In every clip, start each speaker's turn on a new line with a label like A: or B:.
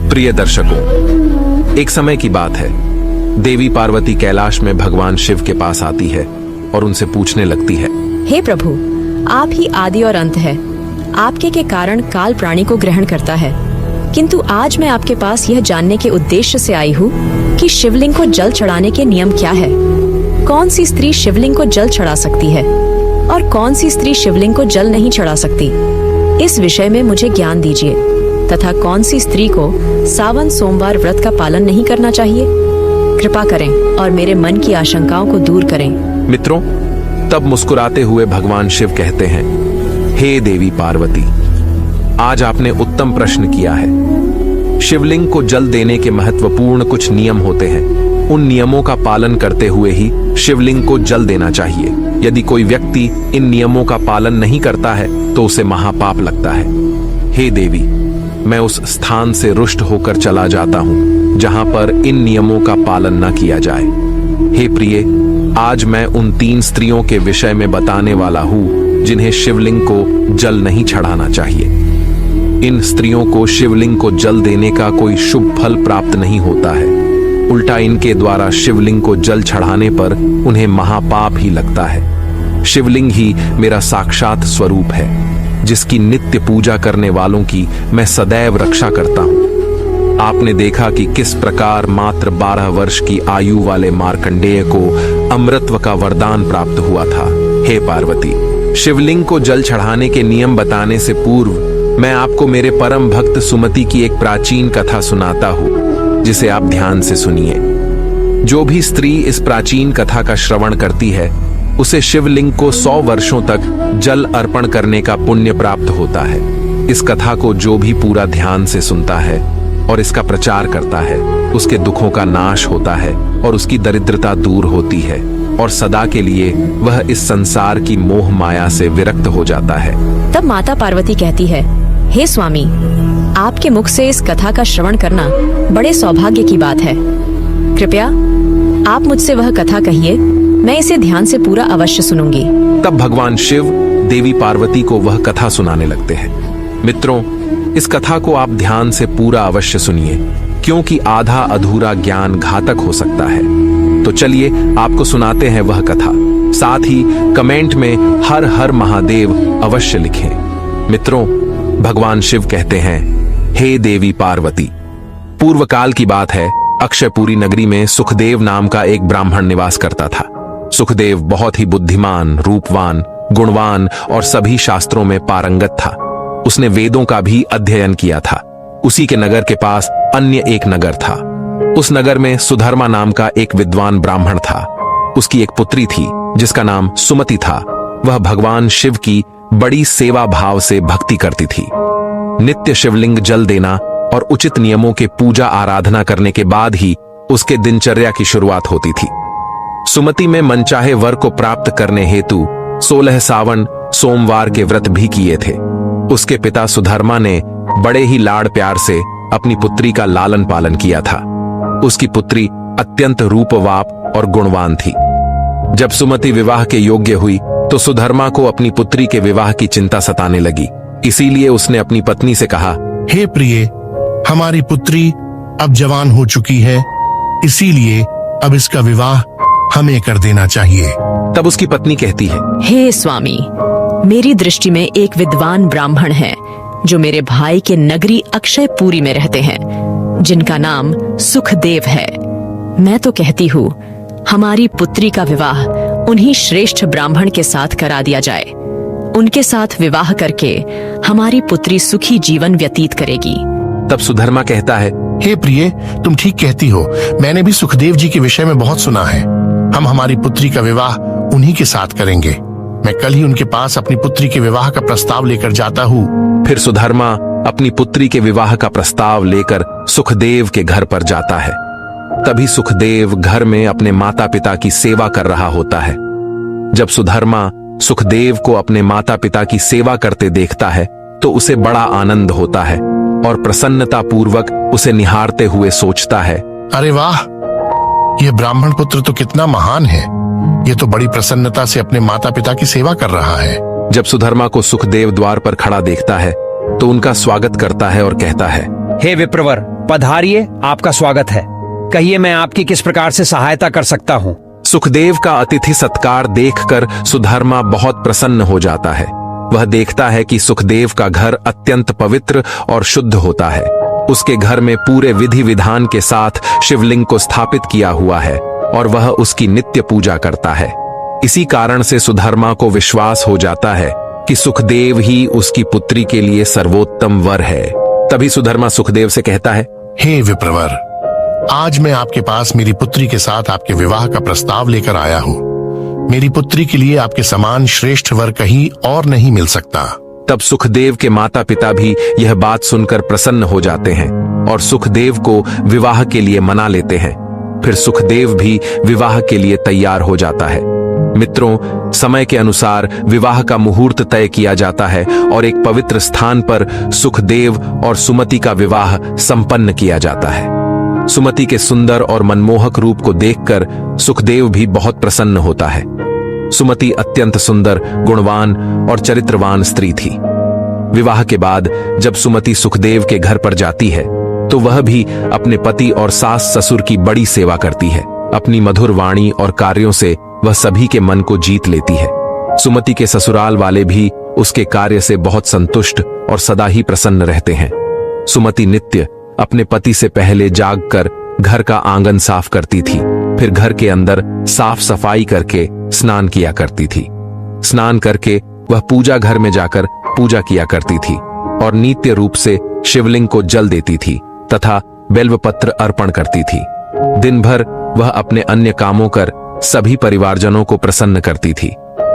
A: प्रिय दर्शकों, एक समय की बात है। देवी पार्वती कैलाश में भगवान शिव के पास आती है और उनसे पूछने लगती है,
B: हे प्रभु, आप ही आदि और अंत है। आपके के कारण काल प्राणी को ग्रहण करता है, किंतु आज मैं आपके पास यह जानने के उद्देश्य से आई हूँ कि शिवलिंग को जल चढ़ाने के नियम क्या है। कौन सी स्त्री शिवलिंग को जल चढ़ा सकती है और कौन सी स्त्री शिवलिंग को जल नहीं चढ़ा सकती, इस विषय में मुझे ज्ञान दीजिए। तथा कौन सी स्त्री को सावन सोमवार व्रत का पालन नहीं करना चाहिए, कृपा करें और मेरे मन की आशंकाओं को दूर करें।
A: मित्रों, तब मुस्कुराते हुए भगवान शिव कहते हैं, हे देवी पार्वती, आज आपने उत्तम प्रश्न किया है। शिवलिंग को जल देने के महत्वपूर्ण कुछ नियम होते हैं। उन नियमों का पालन करते हुए ही शिवलिंग को जल देना चाहिए। यदि कोई व्यक्ति इन नियमों का पालन नहीं करता है तो उसे महापाप लगता है। हे देवी, मैं उस स्थान से रुष्ट होकर चला जाता हूँ जहां पर इन नियमों का पालन न किया जाए। हे प्रिय, आज मैं उन 3 स्त्रियों के विषय में बताने वाला हूँ जिन्हें शिवलिंग को जल नहीं चढ़ाना चाहिए। इन स्त्रियों को शिवलिंग को जल देने का कोई शुभ फल प्राप्त नहीं होता है। उल्टा इनके द्वारा शिवलिंग को जल चढ़ाने पर उन्हें महापाप ही लगता है। शिवलिंग ही मेरा साक्षात स्वरूप है, जिसकी नित्य पूजा करने वालों की मैं सदैव रक्षा करता हूँ। आपने देखा कि किस प्रकार मात्र 12 वर्ष की आयु वाले मार्कंडेय को अमृतत्व का वरदान प्राप्त हुआ था। हे पार्वती, शिवलिंग को जल चढ़ाने के नियम बताने से पूर्व मैं आपको मेरे परम भक्त सुमति की एक प्राचीन कथा सुनाता हूँ, जिसे आप ध्यान से सुनिए। जो भी स्त्री इस प्राचीन कथा का श्रवण करती है, उसे शिवलिंग को 100 वर्षों तक जल अर्पण करने का पुण्य प्राप्त होता है। इस कथा को जो भी पूरा ध्यान से सुनता है और इसका प्रचार करता है, उसके दुखों का नाश होता है और उसकी दरिद्रता दूर होती है और सदा के लिए वह इस संसार की मोह माया से विरक्त हो जाता है।
B: तब माता पार्वती कहती है, हे स्वामी, आपके मुख से इस कथा का श्रवण करना बड़े सौभाग्य की बात है। कृपया आप मुझसे वह कथा कहिए, मैं इसे ध्यान से पूरा अवश्य सुनूंगी।
A: तब भगवान शिव देवी पार्वती को वह कथा सुनाने लगते हैं। मित्रों, इस कथा को आप ध्यान से पूरा अवश्य सुनिए, क्योंकि आधा अधूरा ज्ञान घातक हो सकता है। तो चलिए आपको सुनाते हैं वह कथा। साथ ही कमेंट में हर हर महादेव अवश्य लिखें। मित्रों, भगवान शिव कहते हैं, हे देवी पार्वती, पूर्व काल की बात है। अक्षयपुरी नगरी में सुखदेव नाम का एक ब्राह्मण निवास करता था। सुखदेव बहुत ही बुद्धिमान, रूपवान, गुणवान और सभी शास्त्रों में पारंगत था। उसने वेदों का भी अध्ययन किया था। उसी के नगर के पास अन्य एक नगर था। उस नगर में सुधर्मा नाम का एक विद्वान ब्राह्मण था। उसकी एक पुत्री थी जिसका नाम सुमति था। वह भगवान शिव की बड़ी सेवा भाव से भक्ति करती थी। नित्य शिवलिंग जल देना और उचित नियमों के पूजा आराधना करने के बाद ही उसके दिनचर्या की शुरुआत होती थी। सुमति में मनचाहे वर को प्राप्त करने हेतु 16 सावन सोमवार के व्रत भी किए थे। उसके पिता सुधर्मा ने बड़े ही लाड़ प्यार से अपनी पुत्री का लालन पालन किया था। उसकी पुत्री अत्यंत रूपवाप और गुणवान थी। जब सुमति विवाह के योग्य हुई तो सुधर्मा को अपनी पुत्री के विवाह की चिंता सताने लगी। इसीलिए उसने अपनी पत्नी से कहा,
C: हे प्रिय, हमारी पुत्री अब जवान हो चुकी है, इसीलिए अब इसका विवाह हमें कर देना चाहिए।
A: तब उसकी पत्नी कहती है,
B: हे स्वामी, मेरी दृष्टि में एक विद्वान ब्राह्मण है जो मेरे भाई के नगरी अक्षयपुरी में रहते हैं, जिनका नाम सुखदेव है। मैं तो कहती हूँ हमारी पुत्री का विवाह उन्हीं श्रेष्ठ ब्राह्मण के साथ करा दिया जाए। उनके साथ विवाह करके हमारी पुत्री सुखी जीवन व्यतीत करेगी।
A: तब सुधर्मा कहता है,
C: हे प्रिय, तुम ठीक कहती हो। मैंने भी सुखदेव जी के विषय में बहुत सुना है। हम हमारी पुत्री का विवाह उन्हीं के साथ करेंगे। मैं कल ही उनके पास अपनी पुत्री के विवाह का प्रस्ताव लेकर जाता हूँ।
A: फिर सुधर्मा अपनी पुत्री के विवाह का प्रस्ताव लेकर सुखदेव के घर पर जाता है। तभी सुखदेव घर में अपने माता पिता की सेवा कर रहा होता है। जब सुधर्मा सुखदेव को अपने माता पिता की सेवा करते देखता है तो उसे बड़ा आनंद होता है और प्रसन्नता पूर्वक उसे निहारते हुए सोचता है,
C: अरे वाह, यह ब्राह्मण पुत्र तो कितना महान है। ये तो बड़ी प्रसन्नता से अपने माता पिता की सेवा कर रहा है।
A: जब सुधर्मा को सुखदेव द्वार पर खड़ा देखता है तो उनका स्वागत करता है और कहता है,
D: हे विप्रवर, पधारिए, आपका स्वागत है। कहिए मैं आपकी किस प्रकार से सहायता कर सकता हूँ।
A: सुखदेव का अतिथि सत्कार देखकर सुधर्मा बहुत प्रसन्न हो जाता है। वह देखता है कि सुखदेव का घर अत्यंत पवित्र और शुद्ध होता है। उसके घर में पूरे विधि विधान के साथ शिवलिंग को स्थापित किया हुआ है और वह उसकी नित्य पूजा करता है। इसी कारण से सुधर्मा को विश्वास हो जाता है कि सुखदेव ही उसकी पुत्री के लिए सर्वोत्तम वर है। तभी सुधर्मा सुखदेव से कहता है,
C: हे विप्रवर, आज मैं आपके पास मेरी पुत्री के साथ आपके विवाह का प्रस्ताव लेकर आया हूँ। मेरी पुत्री के लिए आपके समान श्रेष्ठ वर कहीं और नहीं मिल सकता।
A: तब सुखदेव के माता पिता भी यह बात सुनकर प्रसन्न हो जाते हैं और सुखदेव को विवाह के लिए मना लेते हैं। फिर सुखदेव भी विवाह के लिए तैयार हो जाता है। मित्रों, समय के अनुसार विवाह का मुहूर्त तय किया जाता है और एक पवित्र स्थान पर सुखदेव और सुमति का विवाह संपन्न किया जाता है। सुमति के सुंदर और मनमोहक रूप को देखकर सुखदेव भी बहुत प्रसन्न होता है। सुमति अत्यंत सुंदर, गुणवान और चरित्रवान स्त्री थी। विवाह के बाद जब सुमति सुखदेव के घर पर जाती है तो वह भी अपने पति और सास ससुर की बड़ी सेवा करती है। अपनी मधुर वाणी और कार्यों से वह सभी के मन को जीत लेती है। सुमति के ससुराल वाले भी उसके कार्य से बहुत संतुष्ट और सदा ही प्रसन्न रहते हैं। सुमति नित्य अपने पति से पहले जागकर घर का आंगन साफ करती थी, फिर घर के अंदर साफ सफाई करके स्नान किया करती थी। स्नान करके वह पूजा घर में जाकर पूजा किया करती थी और नित्य रूप से शिवलिंग को जल देती थी तथा बेल्वपत्र अर्पण करती थी। दिन भर वह अपने अन्य कामों कर सभी परिवारजनों को प्रसन्न करती थी।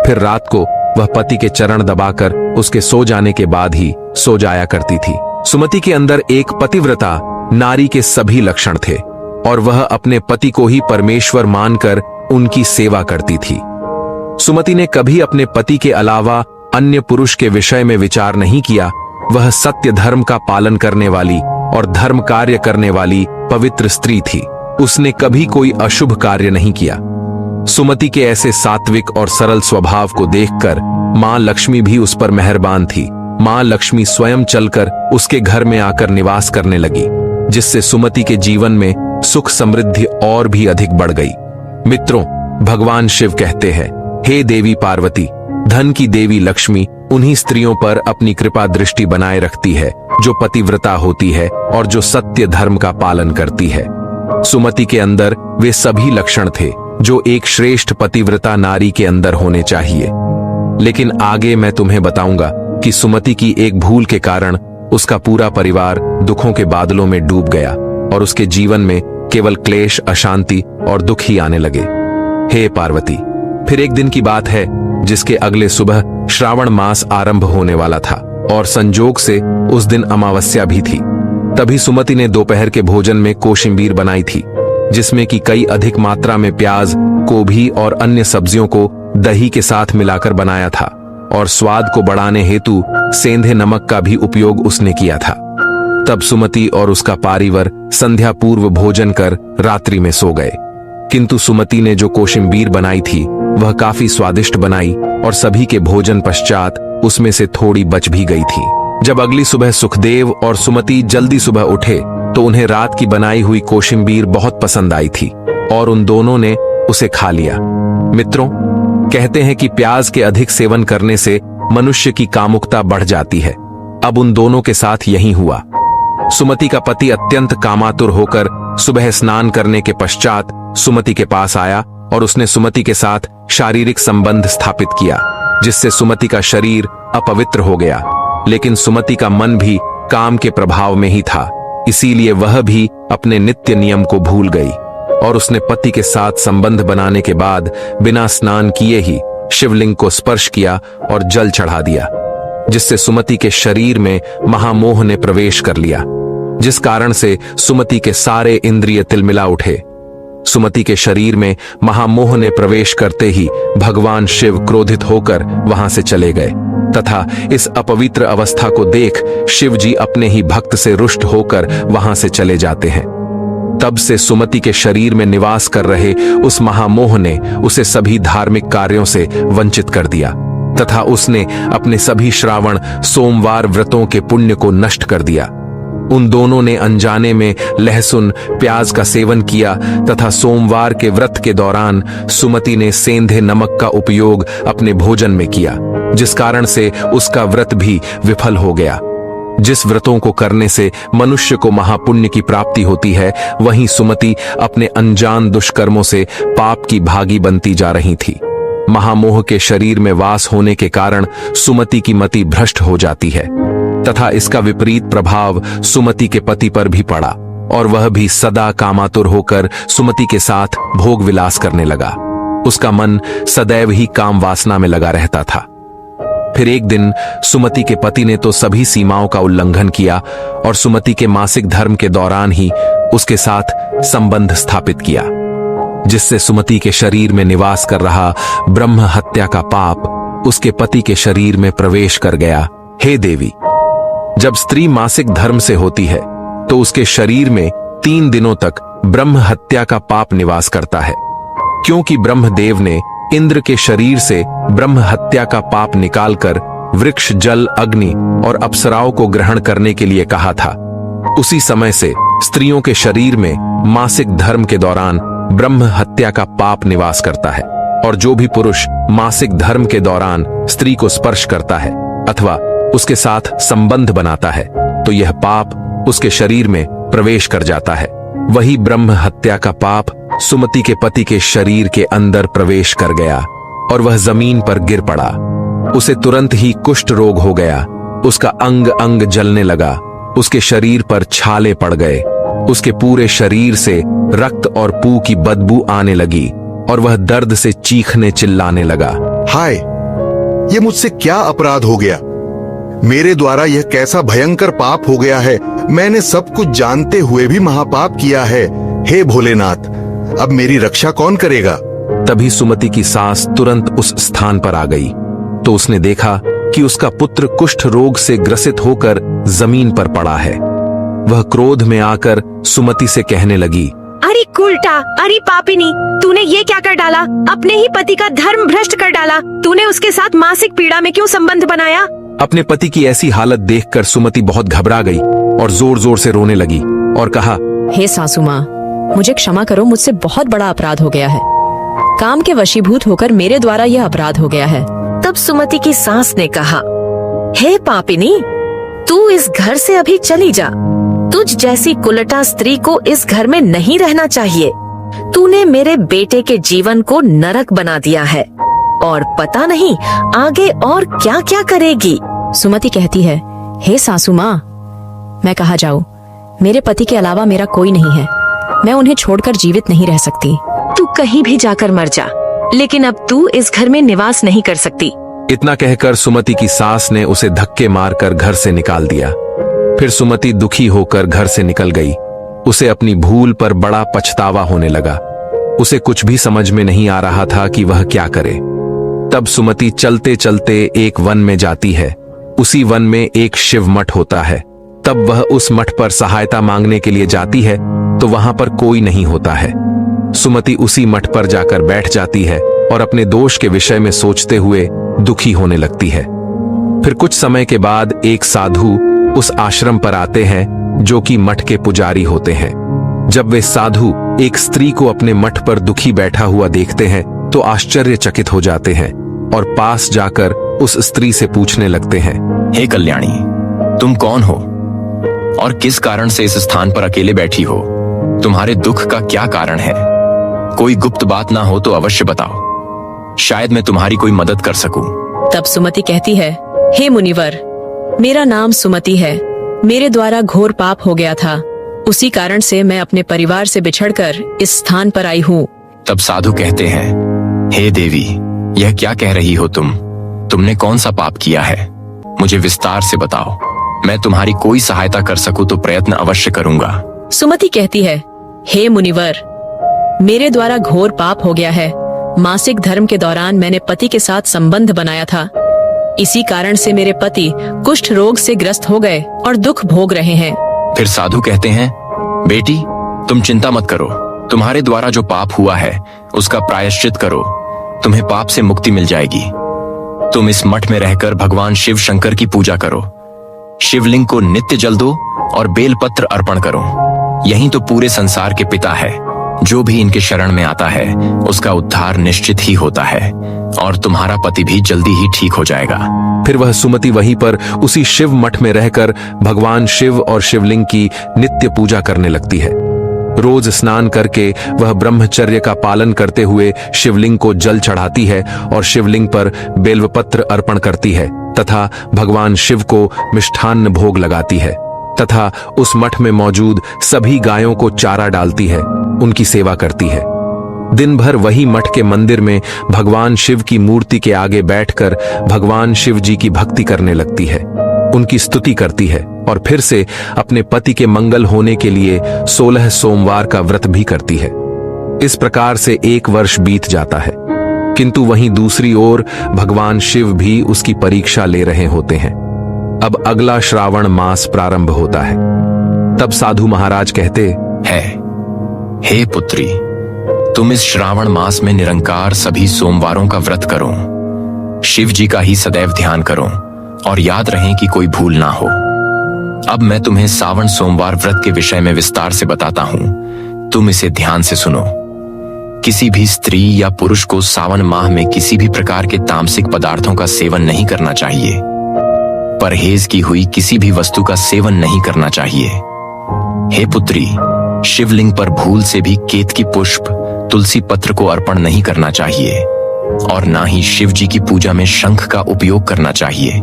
A: फिर रात को वह पति के चरण दबाकर उसके सो जाने के बाद ही सो जाया करती थी। सुमति के अंदर एक पतिव्रता नारी के सभी लक्षण थे और वह अपने पति को ही परमेश्वर मानकर उनकी सेवा करती थी। सुमति ने कभी अपने पति के अलावा अन्य पुरुष के विषय में विचार नहीं किया। वह सत्य धर्म का पालन करने वाली और धर्म कार्य करने वाली पवित्र स्त्री थी। उसने कभी कोई अशुभ कार्य नहीं किया। सुमति के ऐसे सात्विक और सरल स्वभाव को देखकर मां लक्ष्मी भी उस पर मेहरबान थी। मां लक्ष्मी स्वयं चलकर उसके घर में आकर निवास करने लगी, जिससे सुमति के जीवन में सुख समृद्धि और भी अधिक बढ़ गई। मित्रों, भगवान शिव कहते हैं, हे देवी पार्वती, धन की देवी लक्ष्मी उन्हीं स्त्रियों पर अपनी कृपा दृष्टि बनाए रखती है जो पतिव्रता होती है और जो सत्य धर्म का पालन करती है। सुमति के अंदर वे सभी लक्षण थे जो एक श्रेष्ठ पतिव्रता नारी के अंदर होने चाहिए। लेकिन आगे मैं तुम्हें बताऊंगा कि सुमति की एक भूल के कारण उसका पूरा परिवार दुखों के बादलों में डूब गया और उसके जीवन में केवल क्लेश, अशांति और दुख ही आने लगे। हे पार्वती, फिर एक दिन की बात है जिसके अगले सुबह श्रावण मास आरंभ होने वाला था और संजोग से उस दिन अमावस्या भी थी। तभी सुमति ने दोपहर के भोजन में कोशिम्बीर बनाई थी, जिसमें कि कई अधिक मात्रा में प्याज, गोभी और अन्य सब्जियों को दही के साथ मिलाकर बनाया था और स्वाद को बढ़ाने हेतु सेंधे नमक का भी उपयोग उसने किया था। तब सुमति और उसका पारिवर संध्या पूर्व भोजन कर रात्रि में सो गए। किंतु सुमति ने जो कोशिम्बीर बनाई थी वह काफी स्वादिष्ट बनाई और सभी के भोजन पश्चात उसमें से थोड़ी बच भी गई थी। जब अगली सुबह सुखदेव और सुमति जल्दी सुबह उठे तो उन्हें रात की बनाई हुई कोशिम्बीर बहुत पसंद आई थी और उन दोनों ने उसे खा लिया। मित्रों, कहते हैं कि प्याज के अधिक सेवन करने से मनुष्य की कामुकता बढ़ जाती है। अब उन दोनों के साथ यही हुआ। सुमति का पति अत्यंत कामातुर होकर सुबह स्नान करने के पश्चात सुमति के पास आया और उसने सुमति के साथ शारीरिक संबंध स्थापित किया, जिससे सुमति का शरीर अपवित्र हो गया। लेकिन सुमति का मन भी काम के प्रभाव में ही था, इसीलिए वह भी अपने नित्य नियम को भूल गई और उसने पति के साथ संबंध बनाने के बाद बिना स्नान किए ही शिवलिंग को स्पर्श किया और जल चढ़ा दिया, जिससे सुमति के शरीर में महामोह ने प्रवेश कर लिया, जिस कारण से सुमति के सारे इंद्रिय तिलमिला उठे। सुमति के शरीर में महामोह ने प्रवेश करते ही भगवान शिव क्रोधित होकर वहां से चले गए तथा इस अपवित्र अवस्था को देख शिव जी अपने ही भक्त से रुष्ट होकर वहां से चले जाते हैं। तब से सुमति के शरीर में निवास कर रहे उस महामोह ने उसे सभी धार्मिक कार्यों से वंचित कर दिया तथा उसने अपने सभी श्रावण सोमवार व्रतों के पुण्य को नष्ट कर दिया। उन दोनों ने अनजाने में लहसुन प्याज का सेवन किया तथा सोमवार के व्रत के दौरान सुमति ने सेंधे नमक का उपयोग अपने भोजन में किया, जिस कारण से उसका व्रत भी विफल हो गया। जिस व्रतों को करने से मनुष्य को महापुण्य की प्राप्ति होती है, वहीं सुमति अपने अनजान दुष्कर्मों से पाप की भागी बनती जा रही थी। महामोह के शरीर में वास होने के कारण सुमति की मति भ्रष्ट हो जाती है तथा इसका विपरीत प्रभाव सुमति के पति पर भी पड़ा और वह भी सदा कामातुर होकर सुमति के साथ भोग विलास करने लगा। उसका मन सदैव ही काम वासना में लगा रहता था। फिर एक दिन सुमति के पति ने तो सभी सीमाओं का उल्लंघन किया और सुमति के मासिक धर्म के दौरान ही उसके साथ संबंध स्थापित किया, जिससे सुमति के शरीर में निवास कर रहा ब्रह्म हत्या का पाप उसके पति के शरीर में प्रवेश कर गया। हे देवी, जब स्त्री मासिक धर्म से होती है तो उसके शरीर में 3 दिनों तक ब्रह्म हत्या का पाप निवास करता है, क्योंकि ब्रह्मदेव ने इंद्र के शरीर से ब्रह्म हत्या का पाप निकालकर वृक्ष, जल, अग्नि और अप्सराओं को ग्रहण करने के लिए कहा था। उसी समय से स्त्रियों के शरीर में मासिक धर्म के दौरान ब्रह्म हत्या का पाप निवास करता है और जो भी पुरुष मासिक धर्म के दौरान स्त्री को स्पर्श करता है अथवा उसके साथ संबंध बनाता है तो यह पाप उसके शरीर में प्रवेश कर जाता है। वही ब्रह्म हत्या का पाप सुमति के पति के शरीर के अंदर प्रवेश कर गया और वह जमीन पर गिर पड़ा। उसे तुरंत ही कुष्ठ रोग हो गया। उसका अंग अंग जलने लगा, उसके शरीर पर छाले पड़ गए, उसके पूरे शरीर से रक्त और पू की बदबू आने लगी और वह दर्द से चीखने चिल्लाने लगा।
E: हाय, ये मुझसे क्या अपराध हो गया? मेरे द्वारा यह कैसा भयंकर पाप हो गया है? मैंने सब कुछ जानते हुए भी महापाप किया है। हे भोलेनाथ, अब मेरी रक्षा कौन करेगा?
A: तभी सुमति की सास तुरंत उस स्थान पर आ गई तो उसने देखा कि उसका पुत्र कुष्ठ रोग से ग्रसित होकर जमीन पर पड़ा है। वह क्रोध में आकर सुमति से कहने लगी,
F: अरे कुलटा, अरे पापिनी, तूने ये क्या कर डाला? अपने ही पति का धर्म भ्रष्ट कर डाला। तूने उसके साथ मासिक पीड़ा में क्यों संबंध बनाया?
A: अपने पति की ऐसी हालत देखकर सुमति बहुत घबरा गई और जोर जोर से रोने लगी और कहा,
B: हे सासू माँ, मुझे क्षमा करो, मुझसे बहुत बड़ा अपराध हो गया है। काम के वशीभूत होकर मेरे द्वारा यह अपराध हो गया है।
F: तब सुमति की सास ने कहा, हे पापिनी, तू इस घर से अभी चली जा। तुझ जैसी कुलटा स्त्री को इस घर में नहीं रहना चाहिए। तूने मेरे बेटे के जीवन को नरक बना दिया है और पता नहीं आगे और क्या क्या करेगी।
B: सुमति कहती है, हे सासू माँ, मैं कहाँ जाऊँ? मेरे पति के अलावा मेरा कोई नहीं है। मैं उन्हें छोड़कर जीवित नहीं रह सकती।
F: तू कहीं भी जाकर मर जा, लेकिन अब तू इस घर में निवास नहीं कर सकती।
A: इतना कहकर सुमति की सास ने उसे धक्के मारकर घर से निकाल दिया। फिर सुमति दुखी होकर घर से निकल गई। उसे अपनी भूल पर बड़ा पछतावा होने लगा। उसे कुछ भी समझ में नहीं आ रहा था कि वह क्या करे। तब सुमति चलते चलते एक वन में जाती है। उसी वन में एक शिव मठ होता है। तब वह उस मठ पर सहायता मांगने के लिए जाती है तो वहां पर कोई नहीं होता है। सुमति उसी मठ पर जाकर बैठ जाती है और अपने दोष के विषय में सोचते हुए दुखी होने लगती है। फिर कुछ समय के बाद एक साधु उस आश्रम पर आते हैं जो कि मठ के पुजारी होते हैं। जब वे साधु एक स्त्री को अपने मठ पर दुखी बैठा हुआ देखते हैं तो आश्चर्यचकित हो जाते हैं और पास जाकर उस स्त्री से पूछने लगते हैं,
G: हे कल्याणी, तुम कौन हो और किस कारण से इस स्थान पर अकेले बैठी हो? तुम्हारे दुख का क्या कारण है? कोई गुप्त बात ना हो तो अवश्य बताओ, शायद मैं तुम्हारी कोई मदद कर सकूं।
B: तब सुमति कहती है, हे मुनिवर, मेरा नाम सुमति है। मेरे द्वारा घोर पाप हो गया था, उसी कारण से मैं अपने परिवार से बिछड़कर इस स्थान पर आई हूँ।
G: तब साधु कहते हैं, हे देवी, यह क्या कह रही हो तुम? तुमने कौन सा पाप किया है? मुझे विस्तार से बताओ। मैं तुम्हारी कोई सहायता कर सकूं तो प्रयत्न अवश्य करूंगा।
B: सुमति कहती है, हे मुनिवर, मेरे द्वारा घोर पाप हो गया है। मासिक धर्म के दौरान मैंने पति के साथ संबंध बनाया था। इसी कारण से मेरे पति कुष्ठ रोग से ग्रस्त हो गए और दुख भोग रहे हैं।
G: फिर साधु कहते हैं, बेटी, तुम चिंता मत करो। तुम्हारे द्वारा जो पाप हुआ है उसका प्रायश्चित करो, तुम्हें पाप से मुक्ति मिल जाएगी। तुम इस मठ में रहकर भगवान शिव शंकर की पूजा करो, शिवलिंग को नित्य जल दो और बेलपत्र अर्पण करो। यही तो पूरे संसार के पिता है। जो भी इनके शरण में आता है उसका उद्धार निश्चित ही होता है और तुम्हारा पति भी जल्दी ही ठीक हो जाएगा।
A: फिर वह सुमति वहीं पर उसी शिव मठ में रहकर भगवान शिव और शिवलिंग की नित्य पूजा करने लगती है। रोज स्नान करके वह ब्रह्मचर्य का पालन करते हुए शिवलिंग को जल चढ़ाती है और शिवलिंग पर बेलपत्र अर्पण करती है तथा भगवान शिव को मिष्ठान्न भोग लगाती है तथा उस मठ में मौजूद सभी गायों को चारा डालती है, उनकी सेवा करती है। दिन भर वही मठ के मंदिर में भगवान शिव की मूर्ति के आगे बैठकर भगवान शिव जी की भक्ति करने लगती है, उनकी स्तुति करती है और फिर से अपने पति के मंगल होने के लिए 16 सोमवार का व्रत भी करती है। इस प्रकार से 1 वर्ष बीत जाता है, किंतु वहीं दूसरी ओर भगवान शिव भी उसकी परीक्षा ले रहे होते हैं। अब अगला श्रावण मास प्रारंभ होता है। तब साधु महाराज कहते
G: है, हे पुत्री, तुम इस श्रावण मास में निरंकार सभी सोमवारों का व्रत करो, शिव जी का ही सदैव ध्यान करो और याद रहे कि कोई भूल ना हो। अब मैं तुम्हें सावन सोमवार व्रत के विषय में विस्तार से बताता हूं, तुम इसे ध्यान से सुनो। किसी भी स्त्री या पुरुष को सावन माह में किसी भी प्रकार के तामसिक पदार्थों का सेवन नहीं करना चाहिए। परहेज की हुई किसी भी वस्तु का सेवन नहीं करना चाहिए। हे पुत्री, शिवलिंग पर भूल से भी केतकी पुष्प, तुलसी पत्र को अर्पण नहीं करना चाहिए और ना ही शिव जी की पूजा में शंख का उपयोग करना चाहिए।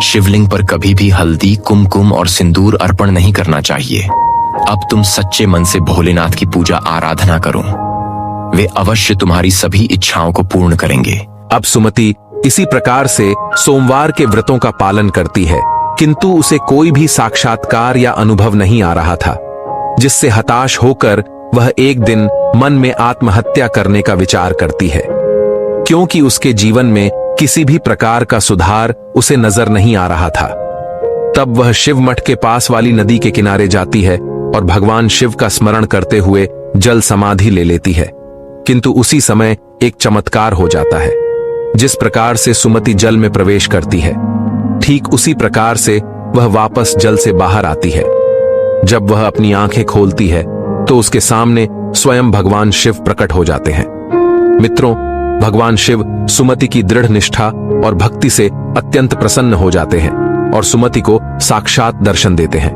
G: शिवलिंग पर कभी भी हल्दी, कुमकुम और सिंदूर अर्पण नहीं करना चाहिए। अब तुम सच्चे मन से भोलेनाथ की पूजा आराधना करो, वे अवश्य तुम्हारी सभी इच्छाओं को पूर्ण करेंगे।
A: अब सुमति इसी प्रकार से सोमवार के व्रतों का पालन करती है, किंतु उसे कोई भी साक्षात्कार या अनुभव नहीं आ रहा था, जिससे हताश होकर वह एक दिन मन में आत्महत्या करने का विचार करती है, क्योंकि उसके जीवन में किसी भी प्रकार का सुधार उसे नजर नहीं आ रहा था। तब वह शिव मठ के पास वाली नदी के किनारे जाती है और भगवान शिव का स्मरण करते हुए जल समाधि ले लेती है। किंतु उसी समय एक चमत्कार हो जाता है। जिस प्रकार से सुमति जल में प्रवेश करती है, ठीक उसी प्रकार से वह वापस जल से बाहर आती है। जब वह अपनी आंखें खोलती है तो उसके सामने स्वयं भगवान शिव प्रकट हो जाते हैं। मित्रों, भगवान शिव सुमति की दृढ़ निष्ठा और भक्ति से अत्यंत प्रसन्न हो जाते हैं और सुमति को साक्षात दर्शन देते हैं।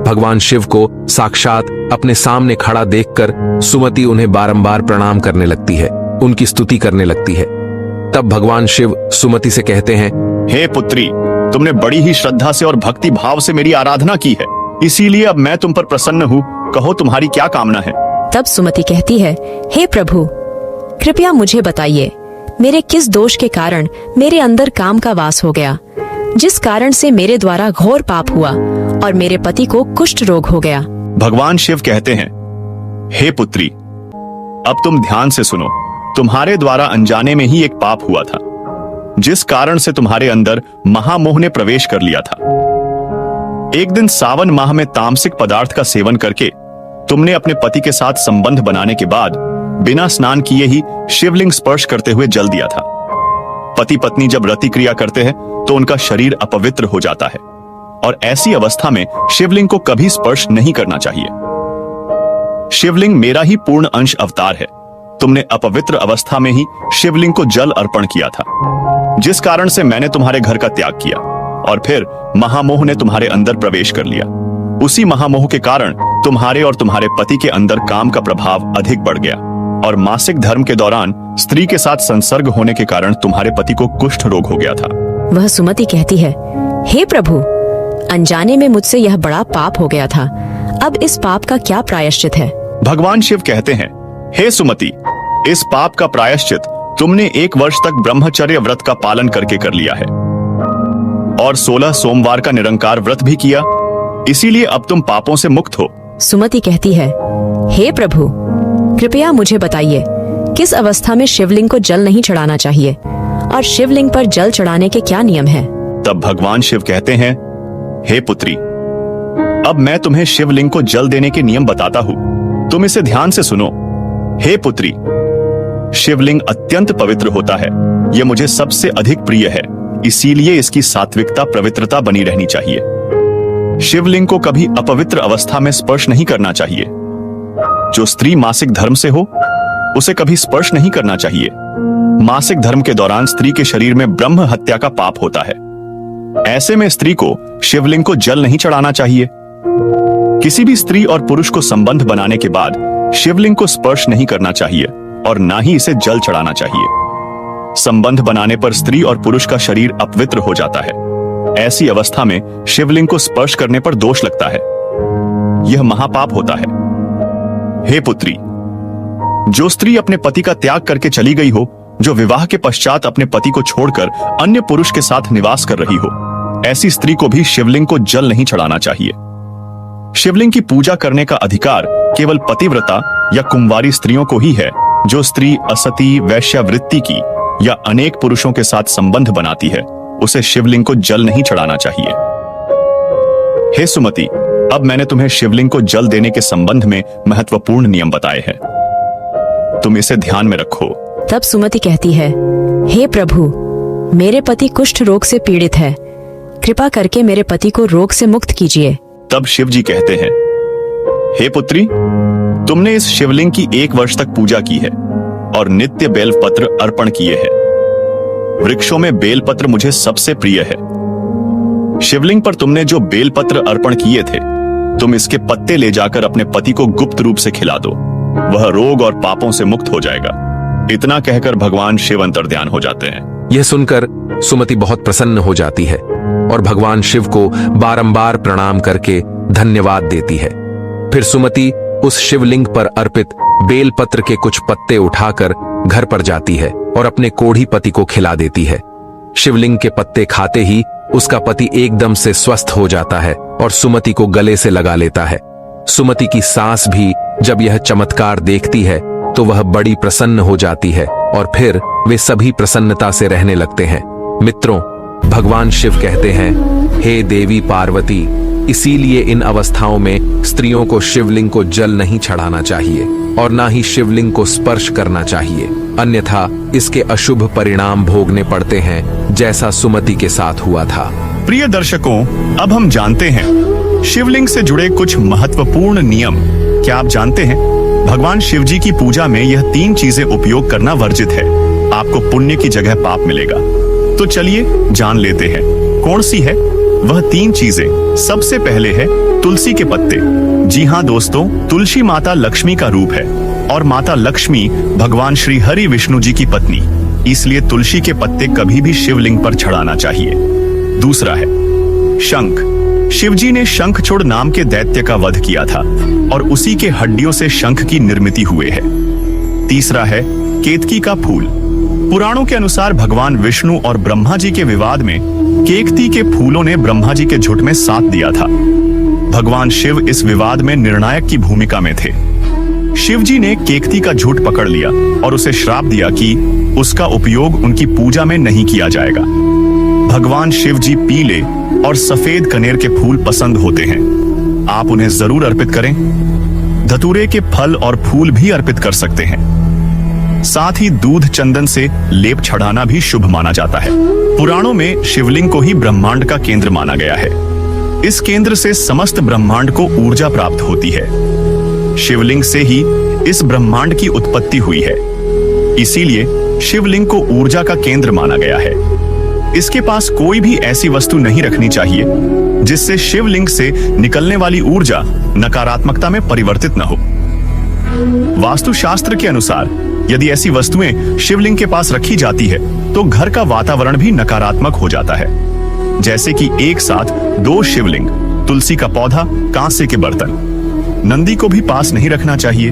A: भगवान शिव को साक्षात अपने सामने खड़ा देखकर सुमति उन्हें बारंबार प्रणाम करने लगती है, उनकी स्तुति करने लगती है। तब भगवान शिव सुमति से कहते हैं,
H: हे पुत्री, तुमने बड़ी ही श्रद्धा से और भक्ति भाव से मेरी आराधना की है, इसीलिए अब मैं तुम पर प्रसन्न हूँ। कहो तुम्हारी क्या कामना है।
B: तब सुमति कहती है, हे प्रभु, कृपया मुझे बताइए, मेरे किस दोष के कारण मेरे अंदर काम का वास हो गया, जिस कारण से मेरे द्वारा घोर पाप हुआ और मेरे पति को कुष्ठ रोग हो गया।
H: भगवान शिव कहते हैं, हे पुत्री, अब तुम ध्यान से सुनो। तुम्हारे द्वारा अनजाने में ही एक पाप हुआ था, जिस कारण से तुम्हारे अंदर महामोह ने प्रवेश कर लिया था। एक दिन सावन माह में तामसिक पदार्थ का सेवन करके तुमने अपने पति के साथ संबंध बनाने के बाद बिना स्नान किए ही शिवलिंग स्पर्श करते हुए जल दिया था। पति पत्नी जब रति क्रिया करते हैं तो उनका शरीर अपवित्र हो जाता है और ऐसी अवस्था में शिवलिंग को कभी स्पर्श नहीं करना चाहिए। शिवलिंग मेरा ही पूर्ण अंश अवतार है। तुमने अपवित्र अवस्था में ही शिवलिंग को जल अर्पण किया था, जिस कारण से मैंने तुम्हारे घर का त्याग किया और फिर महामोह ने तुम्हारे अंदर प्रवेश कर लिया। उसी महामोह के कारण तुम्हारे और तुम्हारे पति के अंदर काम का प्रभाव अधिक बढ़ गया और मासिक धर्म के दौरान स्त्री के साथ संसर्ग होने के कारण तुम्हारे पति को कुष्ठ रोग हो गया था।
B: वह सुमति कहती है, हे प्रभु, अनजाने में मुझसे यह बड़ा पाप हो गया था, अब इस पाप का क्या प्रायश्चित है।
H: भगवान शिव कहते हैं, हे सुमति, इस पाप का प्रायश्चित तुमने 1 वर्ष तक ब्रह्मचर्य व्रत का पालन करके कर लिया है और 16 सोमवार का निरंकार व्रत भी किया, इसीलिए अब तुम पापों से मुक्त हो।
B: सुमति कहती है, हे प्रभु, कृपया मुझे बताइए, किस अवस्था में शिवलिंग को जल नहीं चढ़ाना चाहिए और शिवलिंग पर जल चढ़ाने के क्या नियम हैं?
H: तब भगवान शिव कहते हैं, हे पुत्री, अब मैं तुम्हें शिवलिंग को जल देने के नियम बताता हूँ, तुम इसे ध्यान से सुनो। हे पुत्री, शिवलिंग अत्यंत पवित्र होता है। यह मुझे सबसे अधिक प्रिय है, इसीलिए इसकी सात्विकता पवित्रता बनी रहनी चाहिए। शिवलिंग को कभी अपवित्र अवस्था में स्पर्श नहीं करना चाहिए। जो स्त्री मासिक धर्म से हो उसे कभी स्पर्श नहीं करना चाहिए। मासिक धर्म के दौरान स्त्री के शरीर में ब्रह्म हत्या का पाप होता है। ऐसे में स्त्री को शिवलिंग को जल नहीं चढ़ाना चाहिए। किसी भी स्त्री और पुरुष को संबंध बनाने के बाद शिवलिंग को स्पर्श नहीं करना चाहिए और ना ही इसे जल चढ़ाना चाहिए। संबंध बनाने पर स्त्री और पुरुष का शरीर अपवित्र हो जाता है। ऐसी अवस्था में शिवलिंग को स्पर्श करने पर दोष लगता है। यह महापाप होता है। हे पुत्री, जो स्त्री अपने पति का त्याग करके चली गई हो, जो विवाह के पश्चात अपने पति को छोड़कर अन्य पुरुष के साथ निवास कर रही हो, ऐसी स्त्री को भी शिवलिंग को जल नहीं चढ़ाना चाहिए। शिवलिंग की पूजा करने का अधिकार केवल पतिव्रता या कुंवारी स्त्रियों को ही है। जो स्त्री असती, वैश्यावृत्ति की या अनेक पुरुषों के साथ संबंध बनाती है, उसे शिवलिंग को जल नहीं चढ़ाना चाहिए। हे सुमति, अब मैंने तुम्हें शिवलिंग को जल देने के संबंध में महत्वपूर्ण नियम बताए हैं। तुम इसे ध्यान में रखो।
B: तब सुमति कहती है, हे प्रभु, मेरे पति कुष्ठ रोग से पीड़ित है, कृपा करके मेरे पति को रोग से मुक्त कीजिए।
H: तब शिव जी कहते हैं, हे पुत्री, तुमने इस शिवलिंग की 1 वर्ष तक पूजा की है और नित्य बेलपत्र अर्पण किए हैं। वृक्षों में बेलपत्र मुझे सबसे प्रिय है। शिवलिंग पर तुमने जो बेलपत्र अर्पण किए थे, तुम इसके पत्ते ले जाकर अपने पति को गुप्त रूप से खिला दो। वह रोग और पापों से मुक्त हो जाएगा। इतना कहकर भगवान शिव अंतर्ध्यान हो जाते हैं।
A: यह सुनकर सुमति बहुत प्रसन्न हो जाती है और भगवान शिव को बारंबार प्रणाम करके धन्यवाद देती है। फिर सुमति उस शिवलिंग पर अर्पित बेलपत्र के कुछ पत्ते उठाकर घर पर जाती है और अपने कोढ़ी पति को खिला देती है। शिवलिंग के पत्ते खाते ही उसका पति एकदम से स्वस्थ हो जाता है और सुमति को गले से लगा लेता है। सुमति की सास भी जब यह चमत्कार देखती है तो वह बड़ी प्रसन्न हो जाती है और फिर वे सभी प्रसन्नता से रहने लगते हैं। मित्रों, भगवान शिव कहते हैं, हे देवी पार्वती, इसीलिए इन अवस्थाओं में स्त्रियों को शिवलिंग को जल नहीं चढ़ाना चाहिए और ना ही शिवलिंग को स्पर्श करना चाहिए, अन्यथा इसके अशुभ परिणाम भोगने पड़ते हैं, जैसा सुमति के साथ हुआ था।
H: प्रिय दर्शकों, अब हम जानते हैं शिवलिंग से जुड़े कुछ महत्वपूर्ण नियम। क्या आप जानते हैं, भगवान शिव जी की पूजा में यह 3 चीजें उपयोग करना वर्जित है। आपको पुण्य की जगह पाप मिलेगा। तो चलिए जान लेते हैं कौन सी है वह 3 चीजें। सबसे पहले है तुलसी के पत्ते। जी हाँ दोस्तों, तुलसी माता लक्ष्मी का रूप है और माता लक्ष्मी भगवान श्री हरि विष्णु जी की पत्नी, इसलिए तुलसी के पत्ते कभी भी शिवलिंग पर चढ़ाना चाहिए। दूसरा है शंख। शिवजी ने शंखचूड़ नाम के दैत्य का वध किया था और उसी के हड्डियों से शंख की निर्मिति हुए है। तीसरा है केतकी का फूल। पुराणों के अनुसार भगवान विष्णु और ब्रह्मा जी के विवाद में केतकी के फूलों ने ब्रह्मा जी के झुंड में साथ दिया था। भगवान शिव इस विवाद में निर्णायक की भूमिका में थे। शिव जी ने केतकी का झूठ पकड़ लिया और उसे श्राप दिया कि उसका उपयोग उनकी पूजा में नहीं किया जाएगा। भगवान शिव जी पीले और सफेद कनेर के फूल पसंद होते हैं। आप उन्हें जरूर अर्पित करें। धतूरे के फल और फूल भी अर्पित कर सकते हैं। साथ ही दूध चंदन से लेप चढ़ाना भी शुभ माना जाता है। पुराणों में शिवलिंग को ही ब्रह्मांड का केंद्र माना गया है। इस केंद्र से समस्त ब्रह्मांड को ऊर्जा प्राप्त होती है। शिवलिंग से ही इस ब्रह्मांड की उत्पत्ति हुई है, इसीलिए शिवलिंग को ऊर्जा का केंद्र माना गया है। इसके पास कोई भी ऐसी वस्तु नहीं रखनी चाहिए जिससे शिवलिंग से निकलने वाली ऊर्जा नकारात्मकता में परिवर्तित न हो। वास्तुशास्त्र के अनुसार यदि ऐसी वस्तुएं शिवलिंग के पास रखी जाती है तो घर का वातावरण भी नकारात्मक हो जाता है। जैसे कि एक साथ 2 शिवलिंग, तुलसी का पौधा, कांसे के बर्तन। नंदी को भी पास नहीं रखना चाहिए।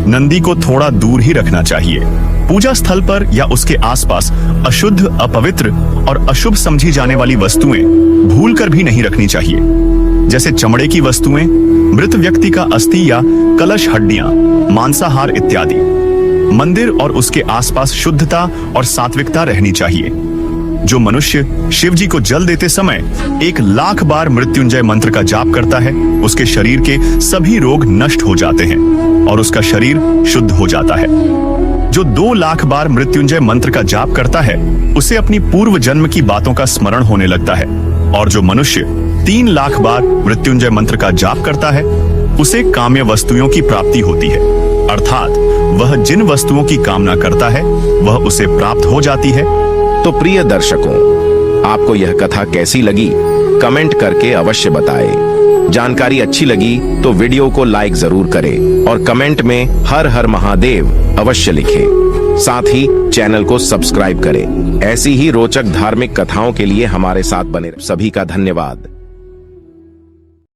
H: नंदी को थोड़ा दूर ही रखना चाहिए। पूजा स्थल पर या उसके आसपास अशुद्ध, अपवित्र और अशुभ समझी जाने वाली वस्तुएं भूलकर भी नहीं रखनी चाहिए, जैसे चमड़े की वस्तुएं, मृत व्यक्ति का अस्थि या कलश, हड्डियां, मांसाहार इत्यादि। मंदिर और उसके आसपास शुद्धता और सात्विकता रहनी चाहिए। जो मनुष्य शिव जी को जल देते समय 1,00,000 बार मृत्युंजय मंत्र का जाप करता है, उसके शरीर के सभी रोग नष्ट हो जाते हैं और उसका शरीर शुद्ध हो जाता है। जो 2 लाख बार मृत्युंजय मंत्र का जाप करता है उसे अपनी पूर्व जन्म की बातों का स्मरण होने लगता है, और जो मनुष्य 3 लाख बार मृत्युंजय मंत्र का जाप करता है उसे काम्य वस्तुओं की प्राप्ति होती है, अर्थात वह जिन वस्तुओं की कामना करता है वह उसे प्राप्त हो जाती है।
A: तो प्रिय दर्शकों, आपको यह कथा कैसी लगी कमेंट करके अवश्य बताएं। जानकारी अच्छी लगी तो वीडियो को लाइक जरूर करें और कमेंट में हर हर महादेव अवश्य लिखें। साथ ही चैनल को सब्सक्राइब करें। ऐसी ही रोचक धार्मिक कथाओं के लिए हमारे साथ बने। सभी का धन्यवाद।